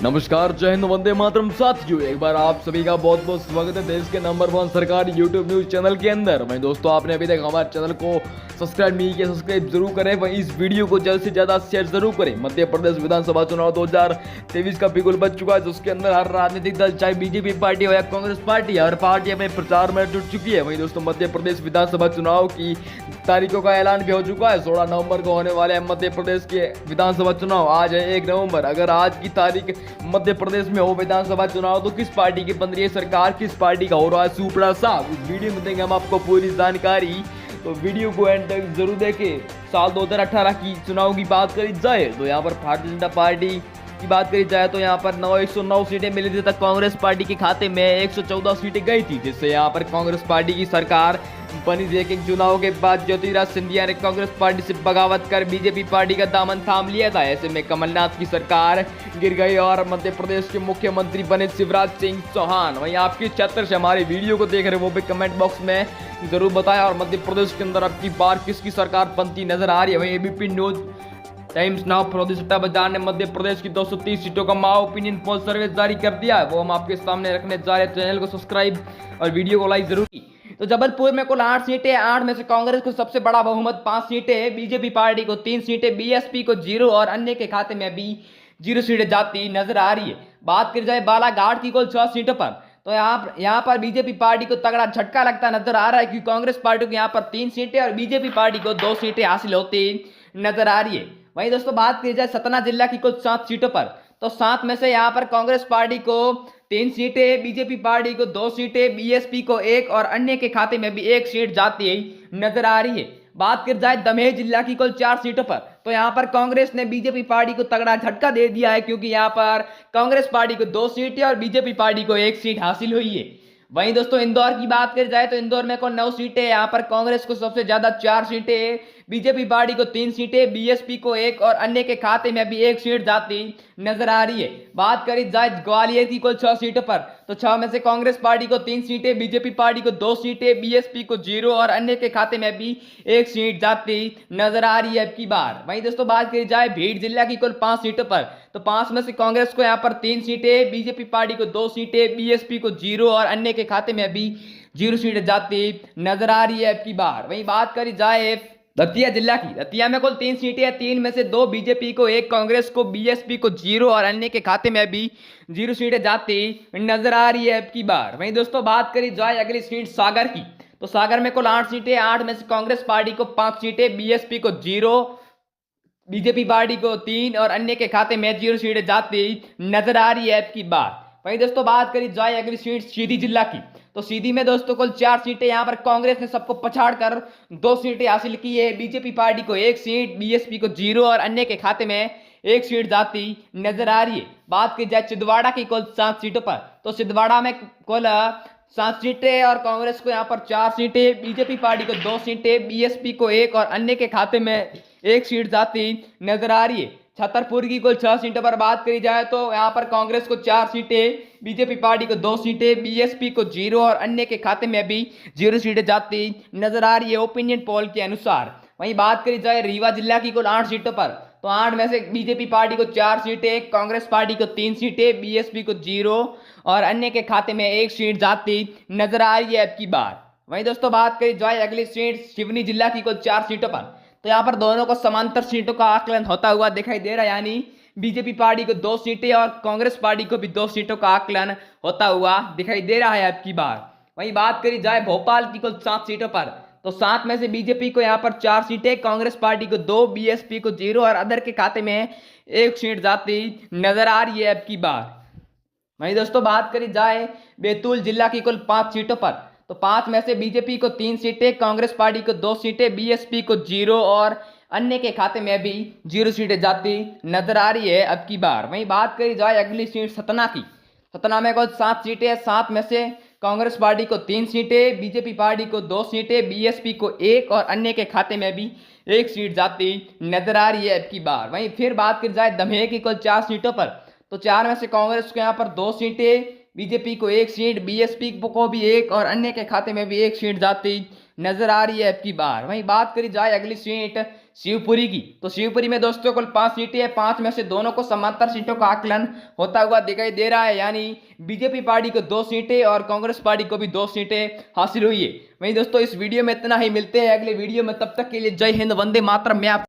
नमस्कार, जय हिंद, वंदे मातरम। साथियों, एक बार आप सभी का बहुत बहुत स्वागत है देश के नंबर 1 सरकारी यूट्यूब न्यूज चैनल के अंदर। वहीं दोस्तों, आपने अभी तक हमारे चैनल को सब्सक्राइब नहीं किया, सब्सक्राइब जरूर करें। वहीं इस वीडियो को जल्द से ज्यादा शेयर जरूर करें। मध्य प्रदेश विधानसभा चुनाव 2023 का बिगुल बज चुका है, जिसके अंदर हर राजनीतिक दल, चाहे बीजेपी पार्टी हो या कांग्रेस पार्टी, हर पार्टी अपने प्रचार में जुट चुकी है। वहीं दोस्तों, मध्य प्रदेश विधानसभा चुनाव की तारीखों का ऐलान भी हो चुका है। 16 नवंबर को होने वाले मध्य प्रदेश के विधानसभा चुनाव। आज है 1 नवंबर। अगर आज की तारीख मध्य प्रदेश में हो विधानसभा चुनाव, तो किस पार्टी की बन रही है सरकार, किस पार्टी का हो रहा है सुपड़ा साफ, इस वीडियो में देंगे हम आपको पूरी जानकारी। तो वीडियो को एंड तक जरूर देखें। साल 2018 की चुनाव की बात करी जाए तो यहाँ पर भारतीय जनता पार्टी की बात करी जाए तो यहाँ पर 109 सीटें मिली थी, तक कांग्रेस पार्टी के खाते में 114 सीटें गई थी, जिससे यहाँ पर कांग्रेस पार्टी की सरकार बनी थी। लेकिन चुनाव के बाद ज्योतिरादित्य सिंधिया ने कांग्रेस पार्टी से बगावत कर बीजेपी पार्टी का दामन थाम लिया था। ऐसे में कमलनाथ की सरकार गिर गई और मध्य प्रदेश के मुख्यमंत्री बने शिवराज सिंह चौहान। वहीं आपके क्षेत्र से हमारे वीडियो को देख रहे वो भी कमेंट बॉक्स में जरूर बताएं। और मध्य प्रदेश के अंदर अब की बार किसकी सरकार बनती नजर आ रही है। वहीं एबीपी न्यूज टाइम्स नाउ फरोजी सट्टा बाजार ने मध्य प्रदेश की 230 सीटों का माओ ओपिनियन पोल सर्वे जारी कर दिया है। वो हम आपके सामने रखने जा रहे हैं। चैनल को सब्सक्राइब और वीडियो को लाइक जरूर। तो जबलपुर में कुल 8 सीटें, 8 में से कांग्रेस को सबसे बड़ा बहुमत 5 सीटें, बीजेपी पार्टी को 3 सीटें, बीएसपी को 0 और अन्य के खाते में भी 0 सीटें जाती नजर आ रही है। बात की जाए बालाघाट की कुल 6 सीटों पर, तो यहाँ पर बीजेपी पार्टी को तगड़ा झटका लगता नजर आ रहा है, क्योंकि कांग्रेस पार्टी को यहाँ पर 3 सीटें और बीजेपी पार्टी को 2 सीटें हासिल होती नजर आ रही है। वहीं दोस्तों, बात की जाए सतना जिला की कुल 7 सीटों पर, तो 7 में से यहाँ पर कांग्रेस पार्टी को 3 सीटें, बीजेपी पार्टी को 2 सीटें, बीएसपी को 1 और अन्य के खाते में भी 1 सीट जाती नजर आ रही है। बात की जाए दमोह जिला की कुल 4 सीटों पर, तो यहाँ पर कांग्रेस ने बीजेपी पार्टी को तगड़ा झटका दे दिया है, क्योंकि यहाँ पर कांग्रेस पार्टी को 2 सीटें और बीजेपी पार्टी को 1 सीट हासिल हुई है। वहीं दोस्तों, इंदौर की बात करी जाए तो इंदौर में कुल 9 सीटें, यहाँ पर कांग्रेस को सबसे ज्यादा 4 सीटें, बीजेपी पार्टी को 3 सीटें, बीएसपी को 1 और अन्य के खाते में भी 1 सीट जाती नजर आ रही है। बात करी जाए ग्वालियर की कुल 6 सीटों पर, तो 6 में से कांग्रेस पार्टी को 3 सीटें, बीजेपी पार्टी को 2 सीटें, बीएसपी को 0 और अन्य के खाते में भी 1 सीट जाती नजर आ रही है अब की बार। वहीं दोस्तों, बात करी जाए भीड़ जिला की कुल 5 सीटों पर, तो 5 में से कांग्रेस को यहाँ पर 3 सीटें, बीजेपी पार्टी को 2 सीटें, बीएसपी को 0 और अन्य के खाते में भी 0 सीटें जाती नजर आ रही है अब की बार। वहीं बात करी जाए दतिया जिला की, दतिया में कुल 3 सीटें हैं, 3 में से 2 बीजेपी को, 1 कांग्रेस को, बीएसपी को 0 और अन्य के खाते में भी 0 सीटें जाती नजर आ रही है अब की बार। वहीं दोस्तों, बात करी जाए अगली सीट सागर की, तो सागर में कुल 8 सीटें, 8 में से कांग्रेस पार्टी को 5 सीटें, बीएसपी को 0, बीजेपी पार्टी को 3 और अन्य के खाते में 0 सीटें जाती नजर आ रही है अब की बार। वहीं दोस्तों, बात करी जाए अगली सीट सीधी जिला की, तो सीधी में दोस्तों कुल 4 सीटें, यहाँ पर कांग्रेस ने सबको पछाड़ कर 2 सीटें हासिल की है, बीजेपी पार्टी को 1 सीट, बीएसपी को 0 और अन्य के खाते में 1 सीट जाती नजर आ रही है। बात की जाए छिंदवाड़ा की कुल 7 सीटों पर, तो छिंदवाड़ा में कुल 7 सीटें और कांग्रेस को यहाँ पर 4 सीटें, बीजेपी पार्टी को 2 सीटें, बीएसपी को 1 और अन्य के खाते में 1 सीट जाती नजर आ रही है। छतरपुर की कुल 6 सीटों पर बात करी जाए तो यहाँ पर कांग्रेस को 4 सीटें, बीजेपी पार्टी को 2 सीटें, बीएसपी को 0 और अन्य के खाते में भी 0 सीटें जाती नजर आ रही है ओपिनियन पोल के अनुसार। वहीं बात करी जाए रीवा जिला की कुल 8 सीटों पर, तो 8 में से बीजेपी पार्टी को 4 सीटें, कांग्रेस पार्टी को 3 सीटें, बीएसपी को 0 और अन्य के खाते में 1 सीट जाती नजर आ रही है अब की बार। वहीं दोस्तों, बात करी जाए अगली सीट सिवनी जिला की कुल 4 सीटों पर, तो यहाँ पर दोनों को समांतर सीटों का आकलन होता हुआ दिखाई दे रहा है, यानी बीजेपी पार्टी को 2 सीटें और कांग्रेस पार्टी को भी 2 सीटों का आकलन होता हुआ दिखाई दे रहा है अब की बार। वहीं बात करी जाए भोपाल की कुल 7 सीटों पर, तो 7 में से बीजेपी को यहाँ पर 4 सीटें, कांग्रेस पार्टी को 2, बीएसपी को 0 और अदर के खाते में 1 सीट जाती नजर आ रही है अब की बार। वहीं दोस्तों, बात करी जाए बैतूल जिला की कुल 5 सीटों पर, तो 5 में से बीजेपी को 3 सीटें, कांग्रेस पार्टी को 2 सीटें, बीएसपी को 0 और अन्य के खाते में भी 0 सीटें जाती नजर आ रही है अब की बार। वहीं बात करी जाए अगली सीट सतना की, सतना में कुल 7 सीटें, 7 में से कांग्रेस पार्टी को 3 सीटें, बीजेपी पार्टी को 2 सीटें, बीएसपी को 1 और अन्य के खाते में भी 1 सीट जाती नजर आ रही है अब की बार। वहीं फिर बात करी जाए दमोह की कुल 4 सीटों पर, तो 4 में से कांग्रेस को यहाँ पर 2 सीटें, बीजेपी को 1 सीट, बीएसपी को भी 1 और अन्य के खाते में भी 1 सीट जाती नजर आ रही है अब की बार। वहीं बात करी जाए अगली सीट शिवपुरी की। तो शिवपुरी में दोस्तों कुल 5 सीटें हैं, 5 में से दोनों को समांतर सीटों का आकलन होता हुआ दिखाई दे रहा है, यानी बीजेपी पार्टी को 2 सीटें और कांग्रेस पार्टी को भी 2 सीटें हासिल हुई है। वहीं दोस्तों इस वीडियो में इतना ही, मिलते हैं अगले वीडियो में, तब तक के लिए जय हिंद, वंदे मातरम। मैं आप